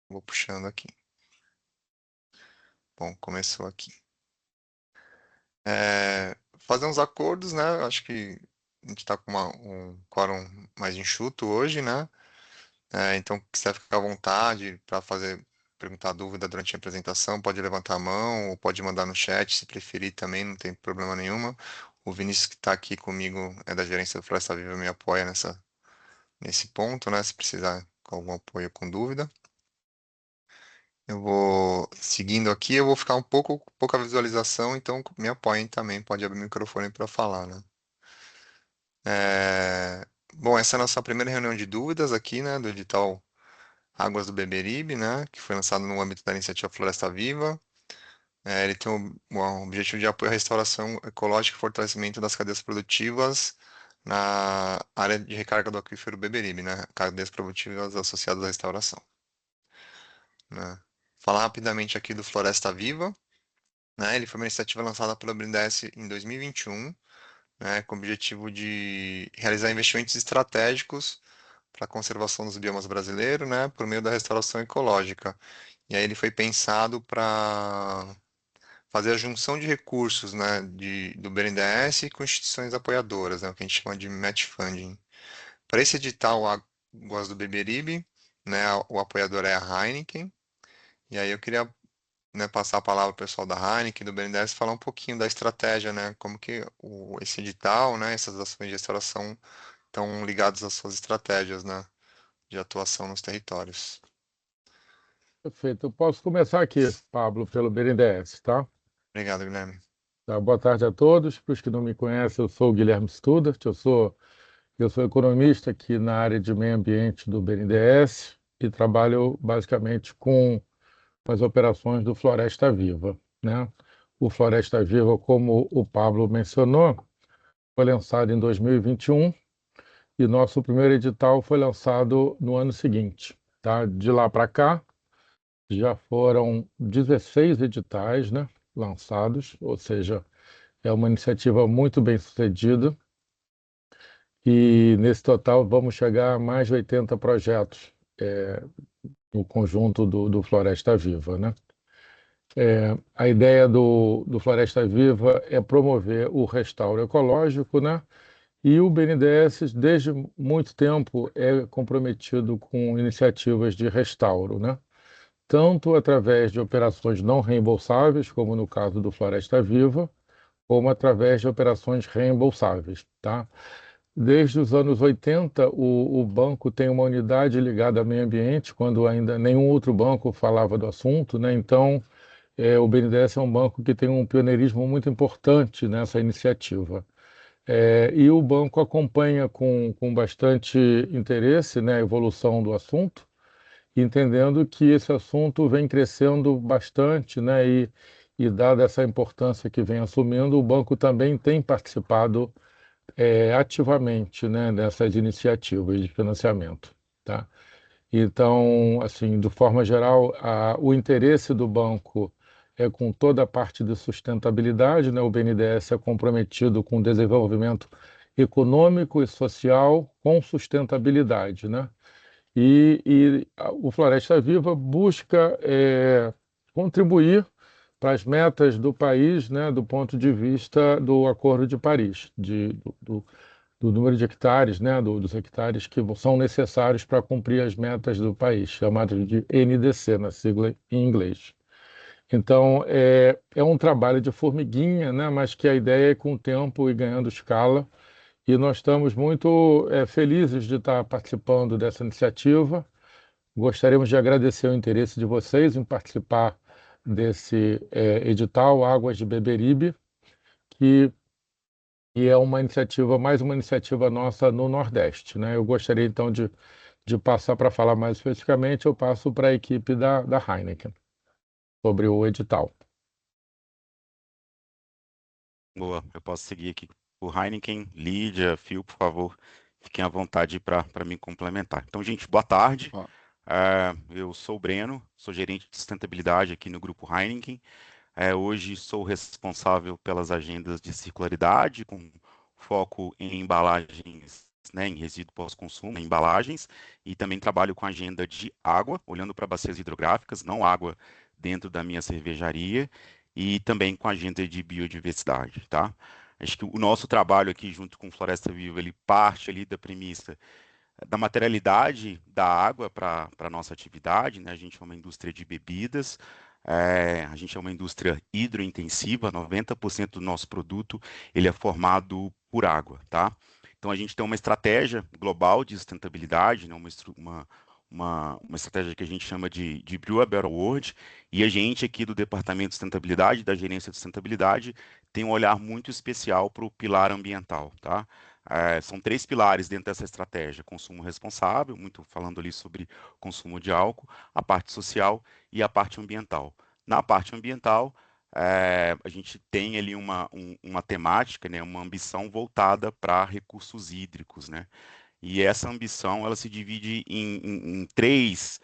Vou puxando aqui. Bom, começou aqui. Fazer uns acordos, né? Acho que a gente está com um quórum mais enxuto hoje, né? Então, se quiser ficar à vontade para perguntar dúvida durante a apresentação, pode levantar a mão ou pode mandar no chat, se preferir também, não tem problema nenhuma. O Vinícius que está aqui comigo é da gerência do Floresta Viva, me apoia nesse ponto, né? Se precisar com algum apoio com dúvida. Eu vou seguindo aqui, eu vou ficar pouca visualização, então me apoiem também, pode abrir o microfone para falar, né? Bom, essa é a nossa primeira reunião de dúvidas aqui, né, do edital Águas do Beberibe, né, que foi lançado no âmbito da iniciativa Floresta Viva. Ele tem o objetivo de apoio à restauração ecológica e fortalecimento das cadeias produtivas na área de recarga do aquífero Beberibe, né, cadeias produtivas associadas à restauração, né. Falar rapidamente aqui do Floresta Viva, né, ele foi uma iniciativa lançada pela BNDES em 2021, né, com o objetivo de realizar investimentos estratégicos para a conservação dos biomas brasileiros, né, por meio da restauração ecológica. E aí ele foi pensado para fazer a junção de recursos, né, do BNDES com instituições apoiadoras, né, o que a gente chama de match funding. Para esse edital Águas do Beberibe, né, o apoiador é a Heineken. E aí eu queria, né, passar a palavra ao pessoal da Heineken, do BNDES, falar um pouquinho da estratégia, né, como que esse edital, né, essas ações de restauração estão ligadas às suas estratégias, né, de atuação nos territórios. Perfeito. Eu posso começar aqui, Pablo, pelo BNDES, tá? Obrigado, Guilherme. Tá, boa tarde a todos. Para os que não me conhecem, eu sou o Guilherme Studart, eu sou economista aqui na área de meio ambiente do BNDES e trabalho basicamente com as operações do Floresta Viva, né? O Floresta Viva, como o Pablo mencionou, foi lançado em 2021 e nosso primeiro edital foi lançado no ano seguinte, tá? De lá para cá, já foram 16 editais, né, lançados, ou seja, é uma iniciativa muito bem sucedida e nesse total vamos chegar a mais de 80 projetos no conjunto do Floresta Viva, né? A ideia do Floresta Viva é promover o restauro ecológico, né? E o BNDES, desde muito tempo, é comprometido com iniciativas de restauro, né? Tanto através de operações não reembolsáveis, como no caso do Floresta Viva, como através de operações reembolsáveis, tá? Desde os anos 80, o banco tem uma unidade ligada ao meio ambiente, quando ainda nenhum outro banco falava do assunto, né? Então, o BNDES é um banco que tem um pioneirismo muito importante nessa iniciativa. E o banco acompanha com bastante interesse, né, a evolução do assunto, entendendo que esse assunto vem crescendo bastante, né, e dada essa importância que vem assumindo, o banco também tem participado ativamente, né, nessas iniciativas de financiamento, tá? Então, assim, de forma geral, o interesse do banco é com toda a parte de sustentabilidade, né? O BNDES é comprometido com o desenvolvimento econômico e social com sustentabilidade, né? O Floresta Viva busca contribuir para as metas do país, né, do ponto de vista do Acordo de Paris, do número de hectares, né, dos hectares que são necessários para cumprir as metas do país, chamado de NDC, na sigla em inglês. Então, é um trabalho de formiguinha, né, mas que a ideia é, com o tempo, ir ganhando escala. E nós estamos muito felizes de estar participando dessa iniciativa. Gostaríamos de agradecer o interesse de vocês em participar desse edital Águas de Beberibe, que e é uma iniciativa, mais uma iniciativa nossa no Nordeste, né? Eu gostaria então de passar para falar mais especificamente, eu passo para a equipe da Heineken sobre o edital. Boa, eu posso seguir aqui o Heineken, Lídia, Phil, por favor, fiquem à vontade para me complementar. Então, gente, boa tarde. Ó, Eu sou o Breno, sou gerente de sustentabilidade aqui no Grupo Heineken. Hoje sou responsável pelas agendas de circularidade, com foco em embalagens né, em resíduo pós-consumo, em embalagens, e também trabalho com agenda de água, olhando para bacias hidrográficas, não água dentro da minha cervejaria, e também com agenda de biodiversidade, tá? Acho que o nosso trabalho aqui junto com Floresta Viva, ele parte ali da premissa da materialidade da água para a nossa atividade, né? A gente é uma indústria de bebidas, a gente é uma indústria hidrointensiva, 90% do nosso produto ele é formado por água, tá? Então a gente tem uma estratégia global de sustentabilidade, né? Uma estratégia que a gente chama de Brew a Better World, e a gente aqui do Departamento de Sustentabilidade, da Gerência de Sustentabilidade, tem um olhar muito especial para o pilar ambiental, tá? São três pilares dentro dessa estratégia: consumo responsável, muito falando ali sobre consumo de álcool, a parte social e a parte ambiental. Na parte ambiental, a gente tem ali uma temática, né, uma ambição voltada para recursos hídricos, né? E essa ambição ela se divide em três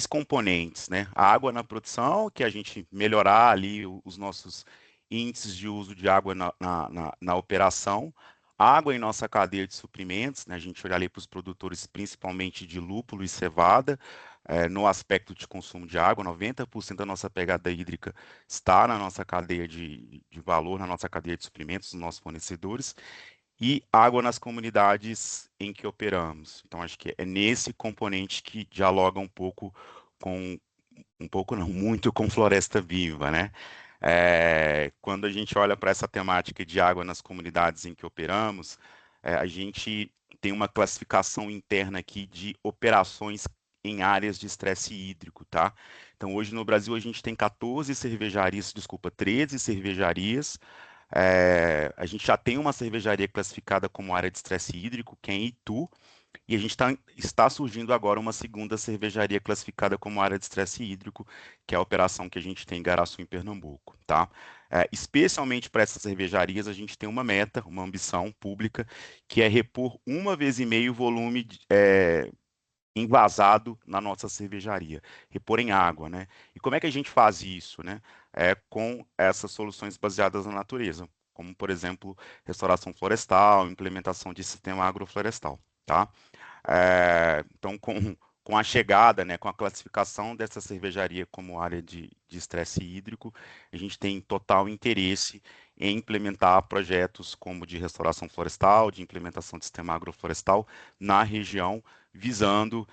componentes, né? A água na produção, que é a gente melhorar ali os nossos índices de uso de água na operação, água em nossa cadeia de suprimentos, né? A gente olhar ali para os produtores, principalmente de lúpulo e cevada, no aspecto de consumo de água, 90% da nossa pegada hídrica está na nossa cadeia de valor, na nossa cadeia de suprimentos, nos nossos fornecedores, e água nas comunidades em que operamos. Então, acho que é nesse componente que dialoga com, um pouco não, muito com Floresta Viva, né? Quando a gente olha para essa temática de água nas comunidades em que operamos, a gente tem uma classificação interna aqui de operações em áreas de estresse hídrico, tá? Então, hoje no Brasil a gente tem 14 cervejarias, desculpa, 13 cervejarias. A gente já tem uma cervejaria classificada como área de estresse hídrico, que é em Itu, e a gente está surgindo agora uma segunda cervejaria classificada como área de estresse hídrico, que é a operação que a gente tem em Garaçu, em Pernambuco, tá? Especialmente para essas cervejarias, a gente tem uma meta, uma ambição pública, que é repor 1,5 vezes o volume envasado na nossa cervejaria, repor em água, né? E como é que a gente faz isso, né? Com essas soluções baseadas na natureza, como, por exemplo, restauração florestal, implementação de sistema agroflorestal, tá? Então, com a chegada, né, com a classificação dessa cervejaria como área de estresse hídrico, a gente tem total interesse em implementar projetos como de restauração florestal, de implementação de sistema agroflorestal na região, visando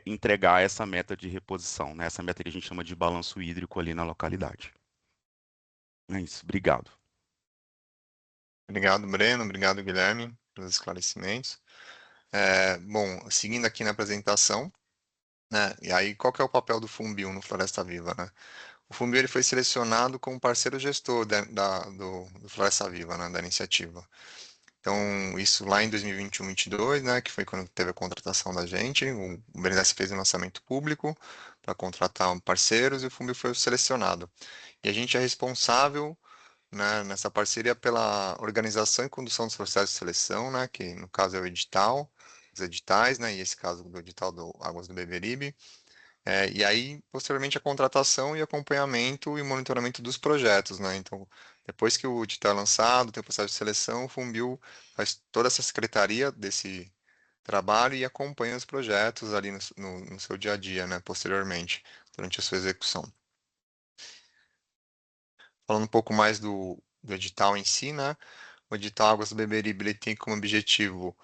entregar essa meta de reposição, né, essa meta que a gente chama de balanço hídrico ali na localidade. É isso, obrigado. Obrigado, Breno. Obrigado, Guilherme, pelos esclarecimentos. Bom, seguindo aqui na apresentação, né? E aí, qual que é o papel do Funbil no Floresta Viva, né? O Funbil ele foi selecionado como parceiro gestor do Floresta Viva, né? Da iniciativa. Então, isso lá em 2021, 2022, né? Que foi quando teve a contratação da gente. O BNDES fez o lançamento público para contratar parceiros e o Funbil foi selecionado. E a gente é responsável, né, nessa parceria pela organização e condução dos processos de seleção, né, que no caso é o edital, os editais, né, e esse caso do edital do Águas do Beberibe, e aí, posteriormente, a contratação e acompanhamento e monitoramento dos projetos, né, então, depois que o edital é lançado, tem o processo de seleção, o Funbil faz toda essa secretaria desse trabalho e acompanha os projetos ali no seu dia a dia, né, posteriormente, durante a sua execução. Falando um pouco mais do edital em si, né? O edital Águas do Beberibe ele tem como objetivo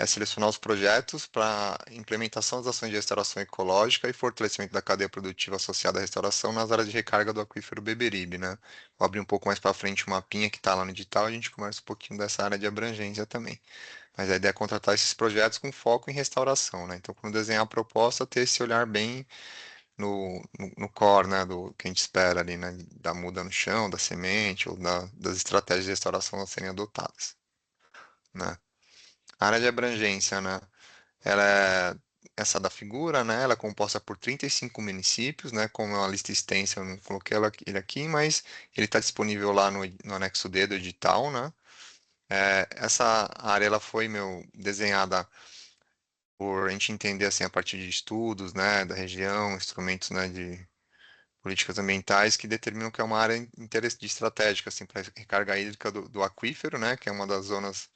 selecionar os projetos para implementação das ações de restauração ecológica e fortalecimento da cadeia produtiva associada à restauração nas áreas de recarga do aquífero Beberibe, né? Vou abrir um pouco mais para frente o mapinha que está lá no edital, e a gente conversa um pouquinho dessa área de abrangência também. Mas a ideia é contratar esses projetos com foco em restauração, né? Então, quando desenhar a proposta, ter esse olhar bem no core, né, do que a gente espera ali, né, da muda no chão, da semente ou das estratégias de restauração a serem adotadas, né. A área de abrangência, né, ela é essa da figura, né, ela é composta por 35 municípios, né, como é uma lista extensa, eu não coloquei ele aqui, mas ele está disponível lá no anexo D do edital, né. Essa área, ela foi, desenhada por a gente entender, assim, a partir de estudos, né, da região, instrumentos, né, de políticas ambientais que determinam que é uma área de interesse estratégica assim, para recarga hídrica do aquífero, né, que é uma das zonas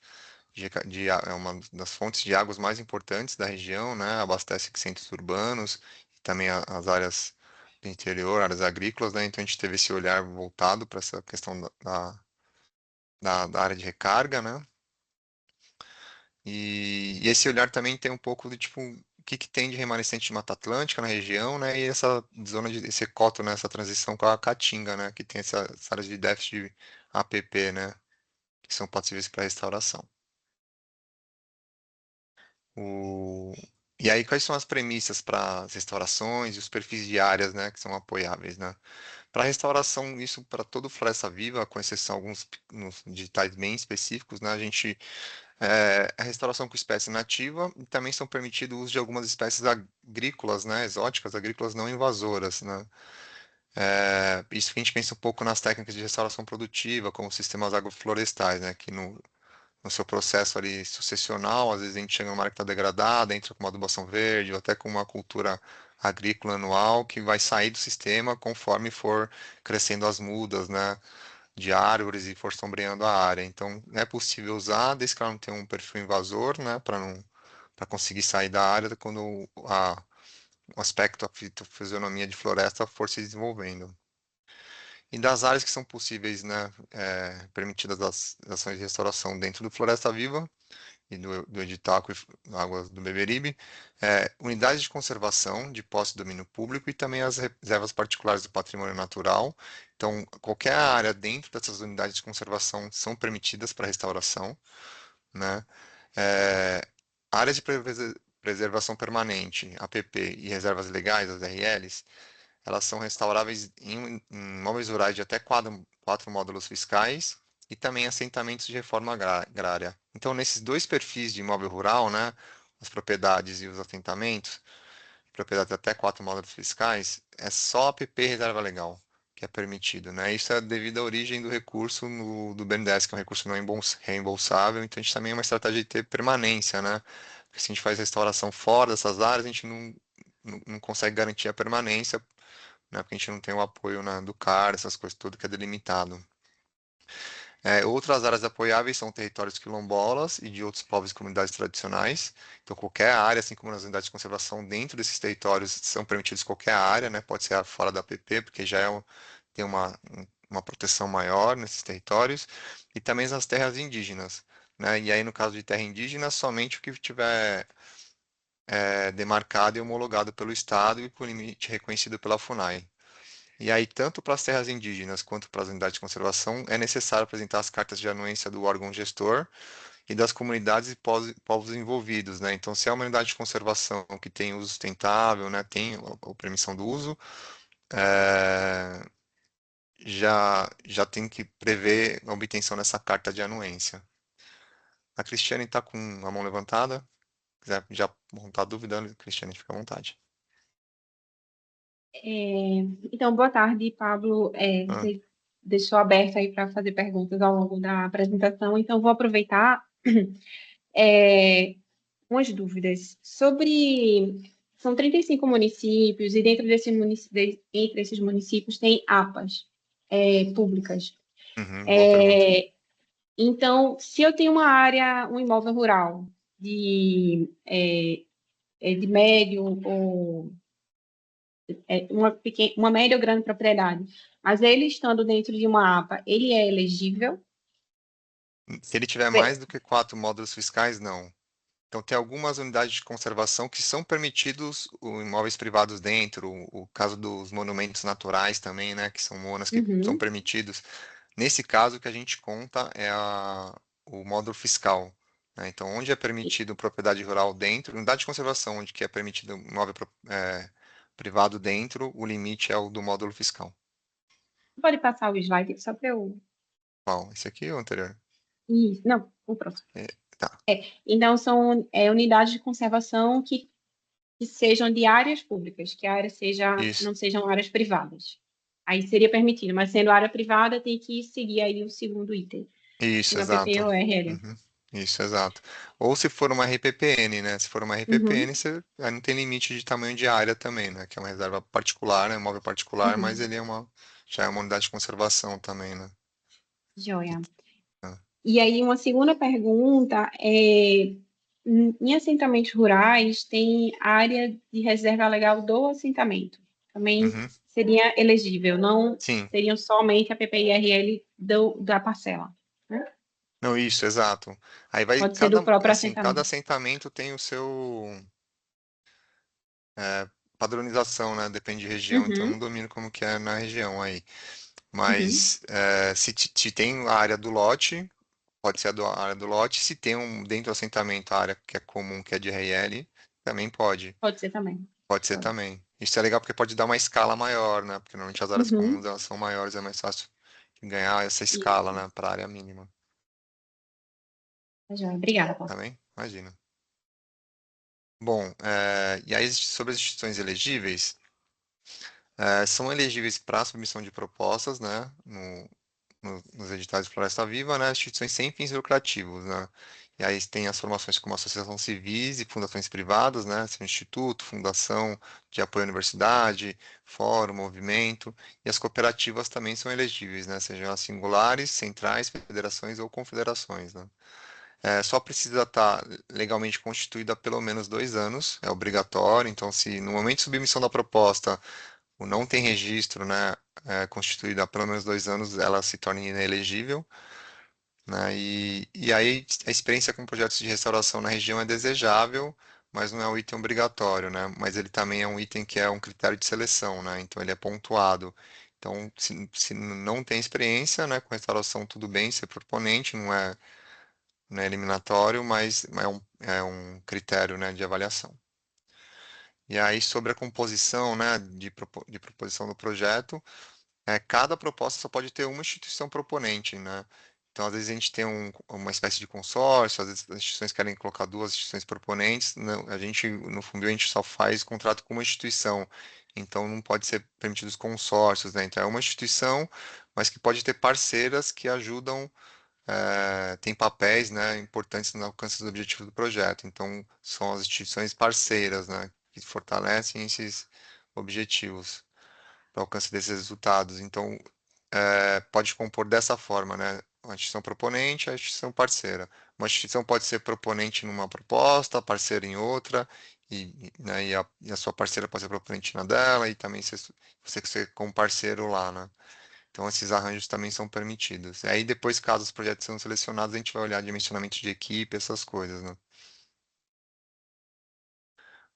é uma das fontes de águas mais importantes da região, né? Abastece centros urbanos e também as áreas do interior, áreas agrícolas, né? Então a gente teve esse olhar voltado para essa questão da área de recarga, né? E esse olhar também tem um pouco de tipo o que, que tem de remanescente de Mata Atlântica na região, né? E essa zona de esse coto, né? Essa transição com a Caatinga, né? Que tem essas áreas de déficit de APP, né? Que são passíveis para restauração. O... E aí, quais são as premissas para as restaurações e os perfis de áreas, né, que são apoiáveis, né? Para restauração, isso para todo Floresta Viva, com exceção de alguns nos digitais bem específicos, né, a restauração com espécie nativa e também são permitidos o uso de algumas espécies agrícolas, né, exóticas, agrícolas não invasoras, né? Isso que a gente pensa um pouco nas técnicas de restauração produtiva, como sistemas agroflorestais, né, que no seu processo ali sucessional, às vezes a gente chega numa área que está degradada, entra com uma adubação verde, ou até com uma cultura agrícola anual que vai sair do sistema conforme for crescendo as mudas, né, de árvores e for sombreando a área. Então, é possível usar, desde que ela não tenha um perfil invasor, né, para conseguir sair da área quando o aspecto, a fisionomia de floresta for se desenvolvendo. E das áreas que são possíveis, né, permitidas as ações de restauração dentro do Floresta Viva, e do edital Águas do Beberibe, unidades de conservação de posse de domínio público e também as reservas particulares do patrimônio natural. Então, qualquer área dentro dessas unidades de conservação são permitidas para restauração, né? É, áreas de preservação permanente, APP, e reservas legais, as RLs, elas são restauráveis em imóveis rurais de até quatro módulos fiscais e também assentamentos de reforma agrária. Então, nesses dois perfis de imóvel rural, né, as propriedades e os assentamentos, propriedades até quatro módulos fiscais, é só a APP reserva legal que é permitido, né? Isso é devido à origem do recurso do BNDES, que é um recurso não reembolsável, então a gente também é uma estratégia de ter permanência, né? Porque se a gente faz restauração fora dessas áreas, a gente não consegue garantir a permanência, né? Porque a gente não tem o apoio, né, do CAR, essas coisas tudo que é delimitado. Outras áreas apoiáveis são territórios quilombolas e de outros povos e comunidades tradicionais. Então, qualquer área, assim como nas unidades de conservação, dentro desses territórios são permitidos qualquer área, né? Pode ser fora da APP, porque já tem uma proteção maior nesses territórios. E também as terras indígenas, né? E aí, no caso de terra indígena, somente o que tiver demarcado e homologado pelo Estado e com limite reconhecido pela FUNAI. E aí, tanto para as terras indígenas quanto para as unidades de conservação, é necessário apresentar as cartas de anuência do órgão gestor e das comunidades e povos envolvidos, né? Então, se é uma unidade de conservação que tem uso sustentável, né, tem a permissão do uso, é, já tem que prever a obtenção dessa carta de anuência. A Cristiane está com a mão levantada. Se quiser já montar dúvida, Cristiane, fica à vontade. Então, boa tarde, Pablo. Ah, Você deixou aberto aí para fazer perguntas ao longo da apresentação, então vou aproveitar umas dúvidas sobre. São 35 municípios, e dentro entre esses municípios tem APAs públicas. boa pergunta. Então, se eu tenho uma área, um imóvel rural de médio ou uma média ou grande propriedade, mas ele estando dentro de uma APA, ele é elegível? Se ele tiver Bem, mais do que quatro módulos fiscais, não. Então, tem algumas unidades de conservação que são permitidos imóveis privados dentro, o caso dos monumentos naturais também, né, que são monas que são uhum. permitidos. Nesse caso, o que a gente conta é o módulo fiscal, né? Então, onde é permitido propriedade rural dentro, unidade de conservação, onde que é permitido imóvel privado dentro, o limite é o do módulo fiscal. Pode passar o slide só para eu. Qual? Esse aqui ou o anterior? Isso, não, o próximo. É, tá. Então, são unidades de conservação que sejam de áreas públicas, que a área Isso, não sejam áreas privadas. Aí seria permitido, mas sendo área privada, tem que seguir aí o segundo item, isso, no APP exato. ou RL. Uhum. Isso, exato. Ou se for uma RPPN, né? Se for uma Uhum, RPPN, aí não tem limite de tamanho de área também, né? Que é uma reserva particular, né? Um imóvel particular, mas uhum. ele já é uma unidade de conservação também, né? Joia. E aí, uma segunda pergunta é, em assentamentos rurais, tem área de reserva legal do assentamento. Também Uhum. seria elegível, não Sim. seriam somente a PPI-RL da parcela, né? Não, isso, exato. Aí vai Pode ser do próprio cada assentamento. assentamento tem o seu padronização, né? Depende de região, então eu não Uhum, domino como que é na região aí. uhum. Mas se tem a área do lote, pode ser a área do lote. Se tem dentro do assentamento a área que é comum, que é de RL, também pode. Pode ser também. Pode ser Pode. também. Isso é legal porque pode dar uma escala maior, né? Porque normalmente as áreas comuns Uhum. elas são maiores, é mais fácil de ganhar essa escala, Isso. né? Para a área mínima. Tá joia. Obrigada, Tá Paulo. bem? Imagina. Bom, e aí sobre as instituições elegíveis, são elegíveis para submissão de propostas, né? Nos editais de Floresta Viva, né, instituições sem fins lucrativos, né? E aí tem as formações como associação civis e fundações privadas, né, assim, instituto, fundação de apoio à universidade, fórum, movimento, e as cooperativas também são elegíveis, né, sejam elas singulares, centrais, federações ou confederações, né? Só precisa estar legalmente constituída há pelo menos 2 anos, é obrigatório, então se no momento de submissão da proposta o não tem registro, né, constituído há pelo menos 2 anos, ela se torna inelegível, né, e aí a experiência com projetos de restauração na região é desejável, mas não é um item obrigatório, né, mas ele também é um item que é um critério de seleção, né, então ele é pontuado. Então, se não tem experiência, né, com restauração, tudo bem ser proponente, não é eliminatório, mas é um critério, né, de avaliação. E aí, sobre a composição, né, de proposição do projeto, cada proposta só pode ter uma instituição proponente, né? Então, às vezes a gente tem uma espécie de consórcio, às vezes as instituições querem colocar duas instituições proponentes, não, a gente, no fundo, a gente só faz contrato com uma instituição, então não pode ser permitidos consórcios, né? Então, é uma instituição, mas que pode ter parceiras que ajudam, tem papéis, né, importantes no alcance dos objetivos do projeto. Então, são as instituições parceiras, né, que fortalecem esses objetivos para o alcance desses resultados. Então, pode compor dessa forma, né? Uma instituição proponente, a instituição parceira. Uma instituição pode ser proponente numa proposta, parceira em outra, né, e a sua parceira pode ser proponente na dela, e também você que ser como parceiro lá, né? Então, esses arranjos também são permitidos. E aí, depois, caso os projetos sejam selecionados, a gente vai olhar dimensionamento de equipe, essas coisas, né?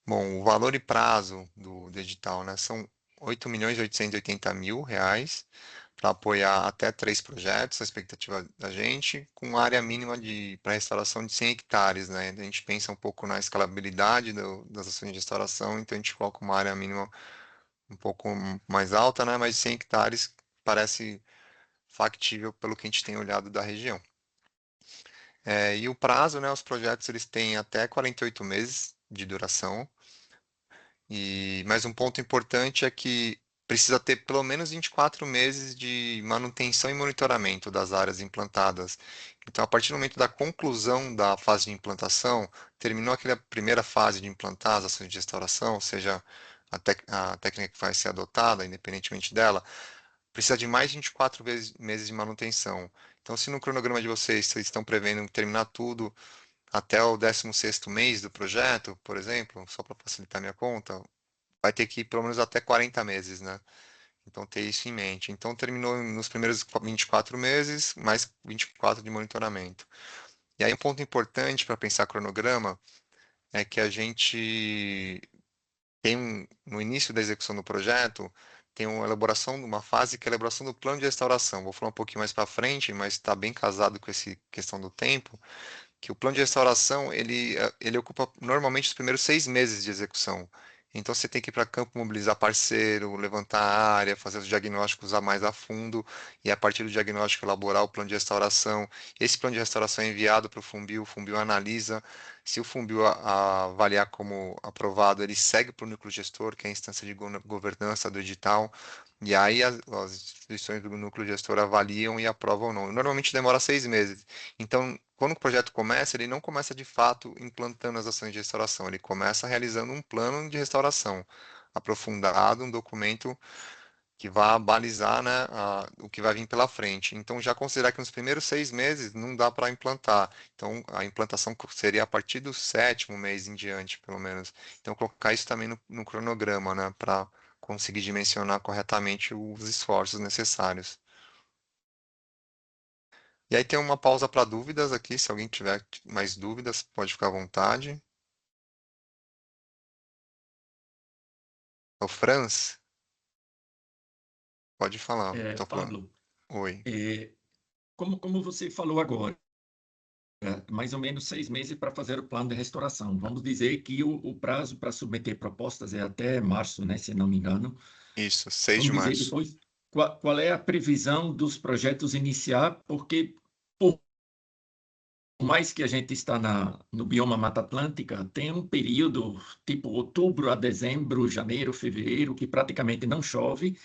Bom, o valor e prazo do edital, né, são 8.880.000 reais para apoiar até 3 projetos, a expectativa da gente, com área mínima para restauração de 100 hectares, né? A gente pensa um pouco na escalabilidade das ações de restauração, então a gente coloca uma área mínima um pouco mais alta, né? Mas 100 hectares parece factível pelo que a gente tem olhado da região. E o prazo, né? Os projetos eles têm até 48 meses de duração. E mais um ponto importante é que precisa ter pelo menos 24 meses de manutenção e monitoramento das áreas implantadas. Então, a partir do momento da conclusão da fase de implantação, terminou aquela primeira fase de implantar as ações de restauração, ou seja, a técnica que vai ser adotada, independentemente dela, precisa de mais 24 meses de manutenção. Então, se no cronograma de vocês estão prevendo terminar tudo até o 16º mês do projeto, por exemplo, só para facilitar minha conta, vai ter que ir pelo menos até 40 meses, né? Então, ter isso em mente. Então, terminou nos primeiros 24 meses, mais 24 de monitoramento. E aí, um ponto importante para pensar cronograma é que a gente no início da execução do projeto, tem uma fase que é a elaboração do plano de restauração. Vou falar um pouquinho mais para frente, mas está bem casado com essa questão do tempo, que o plano de restauração ele ocupa normalmente os primeiros 6 meses de execução. Então você tem que ir para campo mobilizar parceiro, levantar a área, fazer os diagnósticos a mais a fundo e a partir do diagnóstico elaborar o plano de restauração. Esse plano de restauração é enviado para o Funbil analisa. Se o Funbil avaliar como aprovado, ele segue para o núcleo gestor, que é a instância de governança do edital. E aí as instituições do núcleo gestor avaliam e aprovam ou não. Normalmente demora 6 meses. Então, quando o projeto começa, ele não começa de fato implantando as ações de restauração, ele começa realizando um plano de restauração aprofundado, um documento que vai balizar, né, o que vai vir pela frente. Então, já considerar que nos primeiros 6 meses não dá para implantar. Então, a implantação seria a partir do 7º mês em diante, pelo menos. Então, colocar isso também no cronograma, né, para conseguir dimensionar corretamente os esforços necessários. E aí tem uma pausa para dúvidas aqui, se alguém tiver mais dúvidas, pode ficar à vontade. O Franz, pode falar. Tô falando. Pablo, Oi. como você falou agora, mais ou menos 6 meses para fazer o plano de restauração. Vamos dizer que o prazo para submeter propostas é até março, né, se não me engano. Isso, 6 de Vamos dizer março. depois qual é a previsão dos projetos iniciar, porque por mais que a gente está no bioma Mata Atlântica, tem um período tipo outubro a dezembro, janeiro, fevereiro, que praticamente não chove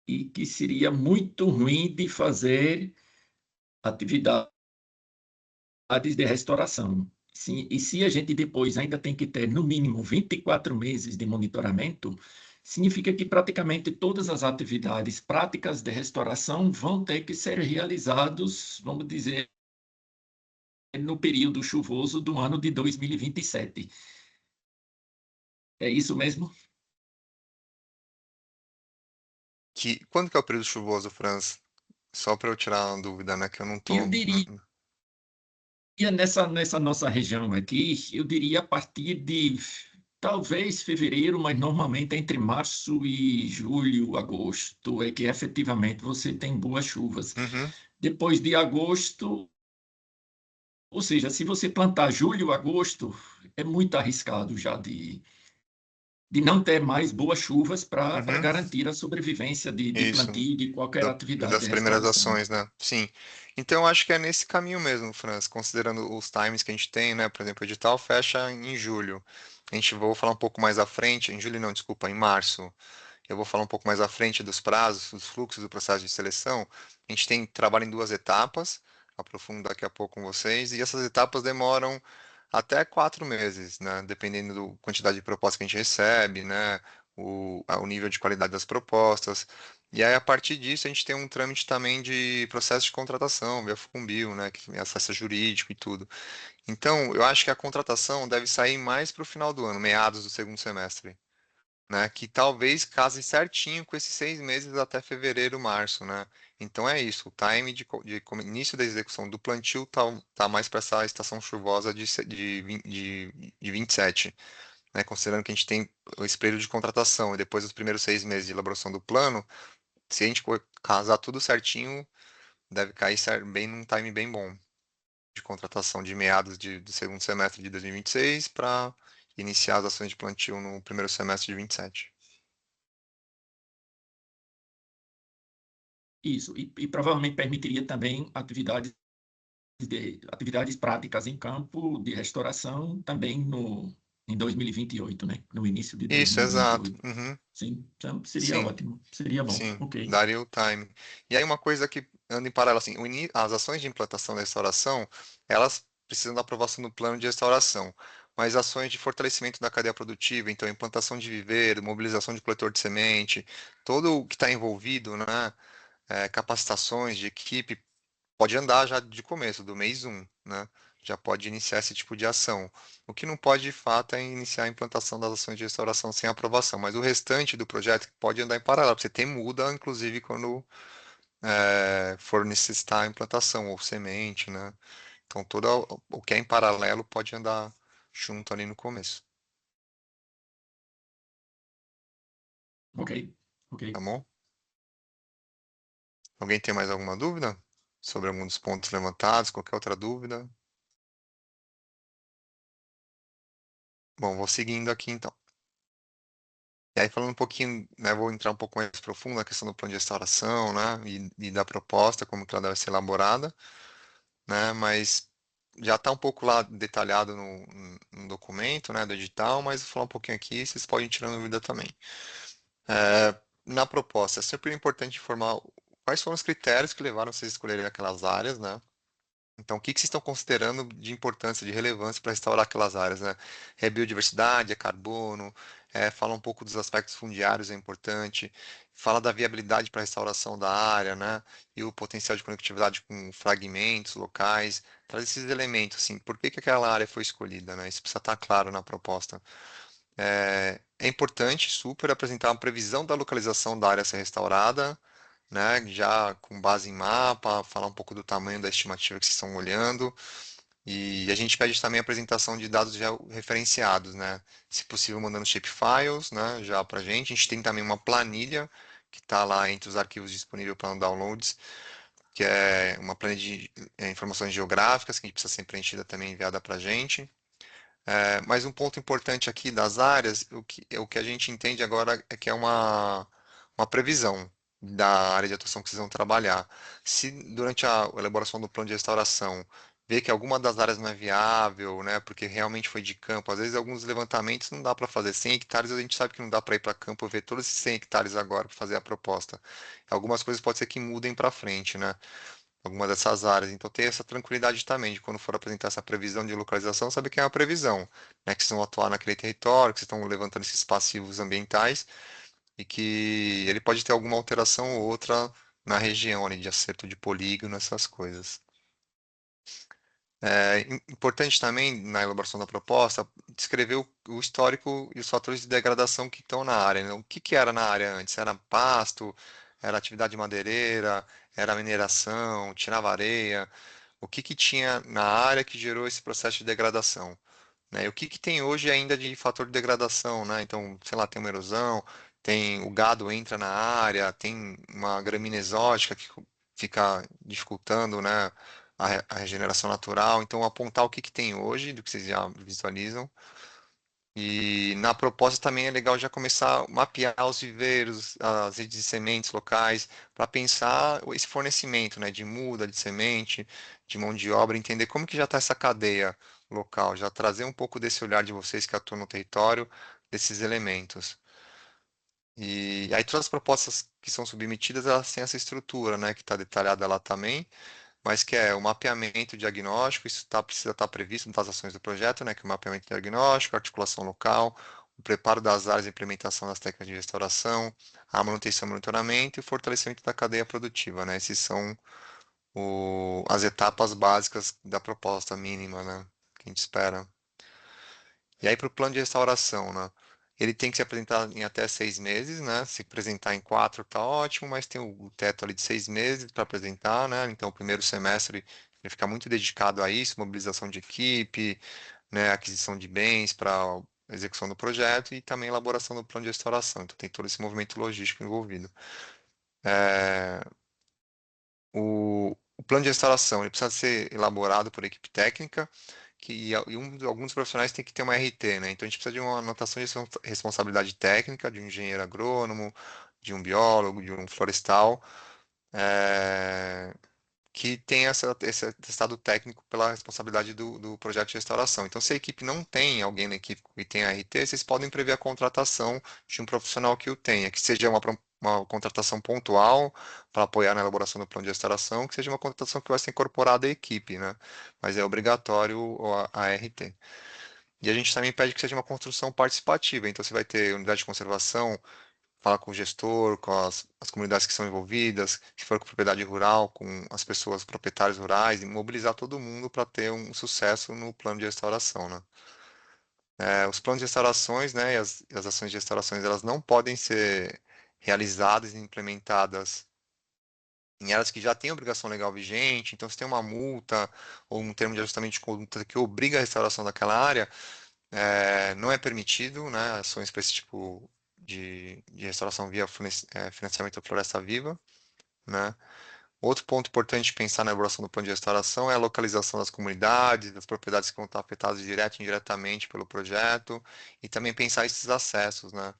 e que seria muito ruim de fazer atividades de restauração. Sim, e se a gente depois ainda tem que ter, no mínimo, 24 meses de monitoramento, significa que praticamente todas as atividades práticas de restauração vão ter que ser realizados, vamos dizer, no período chuvoso do ano de 2027. É isso mesmo? Quando que é o período chuvoso, Franz? Só para eu tirar uma dúvida, né? Que eu não tô. Eu diria nessa nossa região aqui, eu diria a partir de talvez fevereiro, mas normalmente entre março e julho, agosto, é que efetivamente você tem boas chuvas. Uhum, Depois de agosto, ou seja, se você plantar julho, agosto, é muito arriscado já de não ter mais boas chuvas para uhum, garantir a sobrevivência de isso. plantio de qualquer atividade Das de primeiras restauração. ações, né? Sim. Então, eu acho que é nesse caminho mesmo, Franz, considerando os times que a gente tem, né? Por exemplo, o edital fecha em julho. A gente vou falar um pouco mais à frente, em julho não, desculpa, em março. Eu vou falar um pouco mais à frente dos prazos, dos fluxos do processo de seleção. A gente tem trabalho em 2 etapas, aprofundo daqui a pouco com vocês, e essas etapas demoram até 4 meses, né? Dependendo da quantidade de propostas que a gente recebe, né? O nível de qualidade das propostas. E aí, a partir disso, a gente tem um trâmite também de processo de contratação, via Funbil, né? Que é acesso jurídico e tudo. Então, eu acho que a contratação deve sair mais para o final do ano, meados do segundo semestre, né? Que talvez case certinho com esses 6 meses até fevereiro, março, né? Então é isso, o time início da execução do plantio tá mais para essa estação chuvosa de 27, né? Considerando que a gente tem esse período de contratação e depois os primeiros 6 meses de elaboração do plano, se a gente casar tudo certinho, deve cair bem num time bem bom de contratação de meados do segundo semestre de 2026 para iniciar as ações de plantio no primeiro semestre de 27. Isso, e provavelmente permitiria também atividades práticas em campo de restauração também em 2028, né? No início de Isso, exato. 2028. Uhum. Sim, então seria Sim, ótimo, seria bom. sim, Ok. daria o time. E aí uma coisa que anda em paralelo, assim, as ações de implantação da restauração, elas precisam da aprovação do plano de restauração, mas ações de fortalecimento da cadeia produtiva, então implantação de viveiro, mobilização de coletor de semente, todo o que está envolvido, né, capacitações de equipe, pode andar já de começo, do mês um, né? Já pode iniciar esse tipo de ação. O que não pode, de fato, é iniciar a implantação das ações de restauração sem aprovação, mas o restante do projeto pode andar em paralelo. Você tem muda, inclusive, quando for necessitar a implantação ou semente, né? Então, todo o que é em paralelo pode andar junto ali no começo, Ok, ok. tá bom? Alguém tem mais alguma dúvida sobre algum dos pontos levantados? Qualquer outra dúvida? Bom, vou seguindo aqui então. E aí, falando um pouquinho, né, vou entrar um pouco mais profundo na questão do plano de restauração, né, e da proposta, como que ela deve ser elaborada, né, mas já está um pouco lá detalhado no documento, né, do edital, mas vou falar um pouquinho aqui, vocês podem tirar dúvida também. Na proposta, é sempre importante informar quais foram os critérios que levaram vocês a escolherem aquelas áreas, né, então, o que que vocês estão considerando de importância, de relevância para restaurar aquelas áreas, né? É biodiversidade, é carbono, fala um pouco dos aspectos fundiários, é importante, fala da viabilidade para a restauração da área, né? E o potencial de conectividade com fragmentos locais, traz esses elementos, assim, por que que aquela área foi escolhida, né? Isso precisa estar claro na proposta. É importante super apresentar uma previsão da localização da área a ser restaurada, né? Já com base em mapa, falar um pouco do tamanho da estimativa que vocês estão olhando. E a gente pede também a apresentação de dados já referenciados, né? Se possível, mandando shapefiles, né? Já para a gente. A gente tem também uma planilha que está lá entre os arquivos disponíveis para downloads, que é uma planilha de informações geográficas que a gente precisa ser preenchida também enviada para a gente. Mas um ponto importante aqui das áreas, o que a gente entende agora é que é uma previsão da área de atuação que vocês vão trabalhar. Se durante a elaboração do plano de restauração ver que alguma das áreas não é viável, né, porque realmente foi de campo, às vezes alguns levantamentos não dá para fazer 100 hectares, a gente sabe que não dá para ir para campo ver todos esses 100 hectares agora para fazer a proposta. Algumas coisas pode ser que mudem para frente, né? Alguma dessas áreas. Então, ter essa tranquilidade também de quando for apresentar essa previsão de localização, saber que é uma previsão, né? Que vocês vão atuar naquele território, que vocês estão levantando esses passivos ambientais e que ele pode ter alguma alteração ou outra na região ali, de acerto de polígono, essas coisas. Importante também, na elaboração da proposta, descrever o histórico e os fatores de degradação que estão na área, né? O que que era na área antes? Era pasto? Era atividade madeireira? Era mineração? Tirava areia? O que que tinha na área que gerou esse processo de degradação, né? E o que que tem hoje ainda de fator de degradação, né? Então, sei lá, tem uma erosão, tem o gado entra na área, tem uma gramínea exótica que fica dificultando, né, a regeneração natural. Então, apontar o que que tem hoje, do que vocês já visualizam. E na proposta também é legal já começar a mapear os viveiros, as redes de sementes locais, para pensar esse fornecimento, né, de muda, de semente, de mão de obra, entender como que já está essa cadeia local, já trazer um pouco desse olhar de vocês que atuam no território, desses elementos. E aí todas as propostas que são submetidas, elas têm essa estrutura, né, que está detalhada lá também, mas que é o mapeamento diagnóstico, isso precisa estar previsto nas ações do projeto, né, que é o mapeamento diagnóstico, articulação local, o preparo das áreas e implementação das técnicas de restauração, a manutenção e monitoramento e o fortalecimento da cadeia produtiva, né, esses são as etapas básicas da proposta mínima, né, que a gente espera. E aí para o plano de restauração, né, ele tem que se apresentar em até 6 meses, né? Se apresentar em 4 tá ótimo, mas tem o teto ali de 6 meses para apresentar, né? Então, o primeiro semestre ele fica muito dedicado a isso, mobilização de equipe, né? Aquisição de bens para execução do projeto e também elaboração do plano de restauração. Então, tem todo esse movimento logístico envolvido. É, o plano de restauração ele precisa ser elaborado por equipe técnica alguns profissionais têm que ter uma RT, né? Então a gente precisa de uma anotação de responsabilidade técnica, de um engenheiro agrônomo, de um biólogo, de um florestal, que tem esse atestado técnico pela responsabilidade do projeto de restauração. Então, se a equipe não tem alguém na equipe que tem a RT, vocês podem prever a contratação de um profissional que o tenha, que seja uma contratação pontual para apoiar na elaboração do plano de restauração, que seja uma contratação que vai ser incorporada à equipe, né? Mas é obrigatório a RT. E a gente também pede que seja uma construção participativa. Então, você vai ter unidade de conservação, falar com o gestor, com as comunidades que são envolvidas, se for com propriedade rural, com as pessoas proprietárias rurais, e mobilizar todo mundo para ter um sucesso no plano de restauração, né? Os planos de restaurações, né, e as ações de restaurações, elas não podem ser realizadas e implementadas em áreas que já têm obrigação legal vigente, então se tem uma multa ou um termo de ajustamento de conduta que obriga a restauração daquela área, não é permitido, né, ações para esse tipo de restauração via financiamento da Floresta Viva, né? Outro ponto importante de pensar na elaboração do plano de restauração é a localização das comunidades, das propriedades que vão estar afetadas direto e indiretamente pelo projeto, e também pensar esses acessos, né?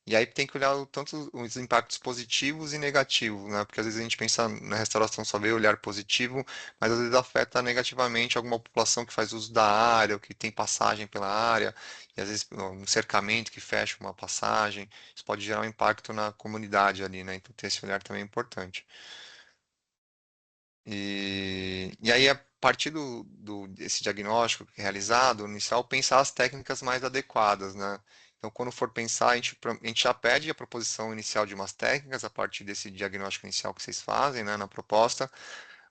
E aí tem que olhar tanto os impactos positivos e negativos, né? Porque às vezes a gente pensa na restauração só vê o olhar positivo, mas às vezes afeta negativamente alguma população que faz uso da área, ou que tem passagem pela área, e às vezes um cercamento que fecha uma passagem, isso pode gerar um impacto na comunidade ali, né? Então ter esse olhar também é importante. E aí, a partir desse diagnóstico realizado, inicial, pensar as técnicas mais adequadas, né? Então, quando for pensar, a gente já pede a proposição inicial de umas técnicas a partir desse diagnóstico inicial que vocês fazem, né, na proposta,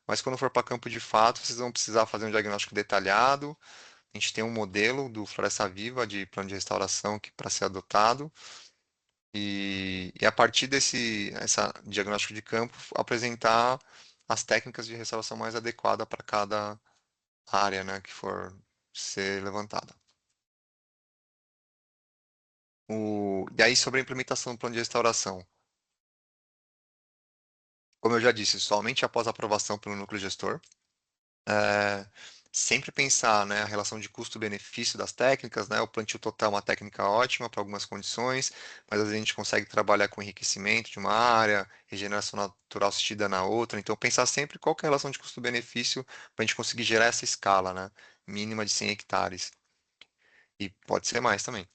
mas quando for para campo de fato, vocês vão precisar fazer um diagnóstico detalhado. A gente tem um modelo do Floresta Viva de plano de restauração que para ser adotado. E a partir essa diagnóstico de campo, apresentar as técnicas de restauração mais adequada para cada área, né, que for ser levantada. E aí, sobre a implementação do plano de restauração. Como eu já disse, somente após a aprovação pelo núcleo gestor. É, sempre pensar, né, a relação de custo-benefício das técnicas, né? O plantio total é uma técnica ótima para algumas condições, mas às vezes a gente consegue trabalhar com enriquecimento de uma área, regeneração natural assistida na outra. Então, pensar sempre qual que é a relação de custo-benefício para a gente conseguir gerar essa escala, né? Mínima de 100 hectares. E pode ser mais também.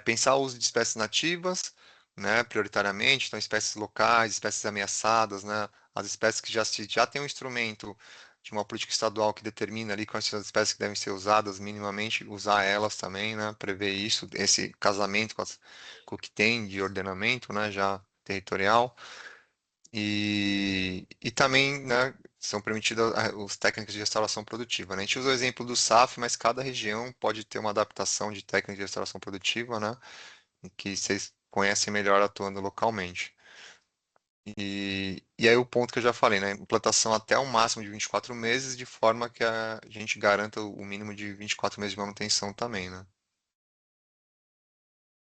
Pensar o uso de espécies nativas, né, prioritariamente, então espécies locais, espécies ameaçadas, né, as espécies que já tem um instrumento de uma política estadual que determina ali quais são as espécies que devem ser usadas minimamente, usar elas também, né, prever isso, esse casamento com o que tem de ordenamento, né, já territorial. E também, né, são permitidas as técnicas de restauração produtiva, né? A gente usa o exemplo do SAF, mas cada região pode ter uma adaptação de técnica de restauração produtiva, né? Que vocês conhecem melhor atuando localmente. E aí o ponto que eu já falei, né? Implantação até um máximo de 24 meses, de forma que a gente garanta o mínimo de 24 meses de manutenção também, né?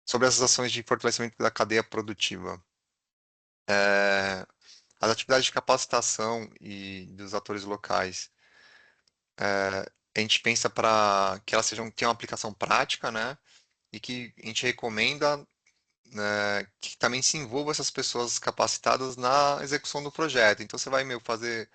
Sobre essas ações de fortalecimento da cadeia produtiva. É, as atividades de capacitação e dos atores locais, a gente pensa para que elas tenham uma aplicação prática, né? E que a gente recomenda, né, que também se envolva essas pessoas capacitadas na execução do projeto. Então você vai, meu, fazer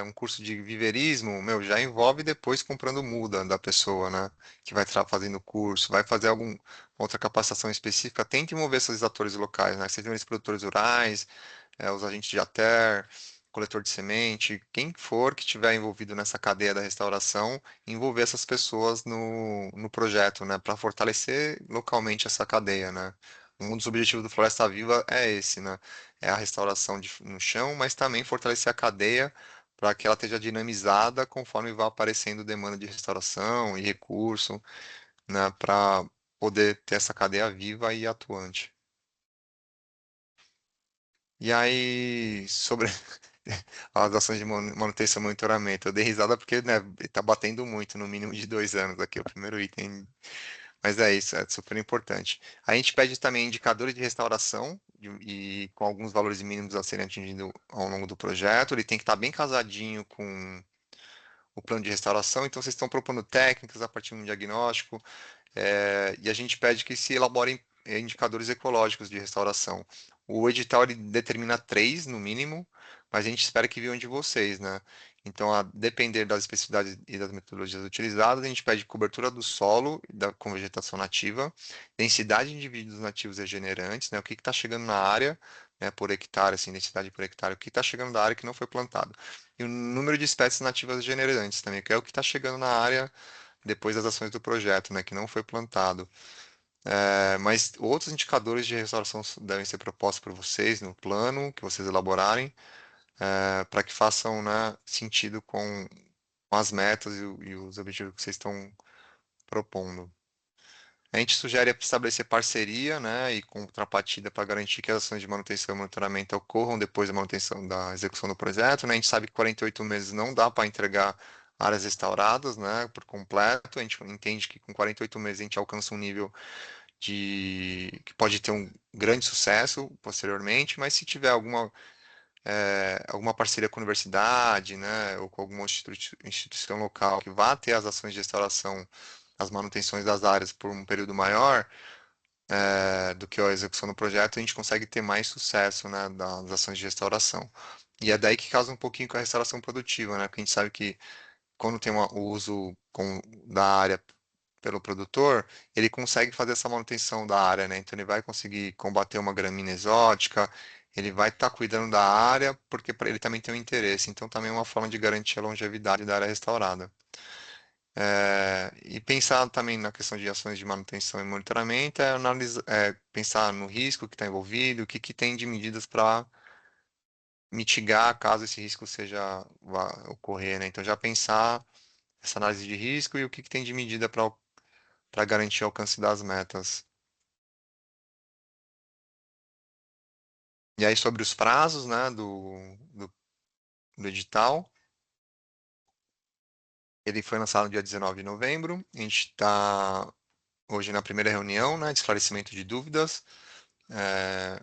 um curso de viverismo, meu, já envolve depois comprando muda da pessoa, né? Que vai estar fazendo o curso, vai fazer alguma outra capacitação específica, tente envolver esses atores locais, né? Sejam eles produtores rurais, os agentes de ater, coletor de semente, quem for que estiver envolvido nessa cadeia da restauração, envolver essas pessoas no projeto, né, para fortalecer localmente essa cadeia, né. Um dos objetivos do Floresta Viva é esse, né, é a restauração no chão, mas também fortalecer a cadeia para que ela esteja dinamizada conforme vá aparecendo demanda de restauração e recurso, né, para poder ter essa cadeia viva e atuante. E aí, sobre as ações de manutenção e monitoramento, eu dei risada porque, né, tá batendo muito, no mínimo de 2 anos aqui, o primeiro item. Mas é isso, é super importante. A gente pede também indicadores de restauração e com alguns valores mínimos a serem atingidos ao longo do projeto. Ele tem que estar bem casadinho com o plano de restauração. Então, vocês estão propondo técnicas a partir de um diagnóstico, e a gente pede que se elaborem indicadores ecológicos de restauração. O edital ele determina 3 no mínimo, mas a gente espera que venham de vocês, né? Então, a depender das especificidades e das metodologias utilizadas, a gente pede cobertura do solo com vegetação nativa, densidade de indivíduos nativos regenerantes, né? O que está chegando na área, né, por hectare, assim, densidade por hectare, o que está chegando da área que não foi plantado. E o número de espécies nativas regenerantes também, que é o que está chegando na área depois das ações do projeto, né, que não foi plantado. Mas outros indicadores de restauração devem ser propostos por vocês no plano que vocês elaborarem, para que façam, né, sentido com as metas e os objetivos que vocês estão propondo. A gente sugere estabelecer parceria, né, e contrapartida para garantir que as ações de manutenção e monitoramento ocorram depois da manutenção da execução do projeto, né? A gente sabe que 48 meses não dá para entregar áreas restauradas, né, por completo. A gente entende que com 48 meses a gente alcança um nível que pode ter um grande sucesso posteriormente, mas se tiver alguma parceria com a universidade, né, ou com alguma instituição local que vá ter as ações de restauração, as manutenções das áreas por um período maior, do que a execução do projeto, a gente consegue ter mais sucesso, né, das ações de restauração. E é daí que causa um pouquinho com a restauração produtiva, né, porque a gente sabe que quando tem o uso da área pelo produtor, ele consegue fazer essa manutenção da área, né? Então ele vai conseguir combater uma gramínea exótica, ele vai estar cuidando da área, porque para ele também tem um interesse. Então também é uma forma de garantir a longevidade da área restaurada. E pensar também na questão de ações de manutenção e monitoramento, pensar no risco que está envolvido, o que, que tem de medidas para mitigar caso esse risco seja vá ocorrer, né? Então já pensar essa análise de risco e o que, que tem de medida para garantir o alcance das metas. E aí sobre os prazos, né, do edital, ele foi lançado no dia 19 de novembro. A gente está hoje na primeira reunião, né, de esclarecimento de dúvidas. É,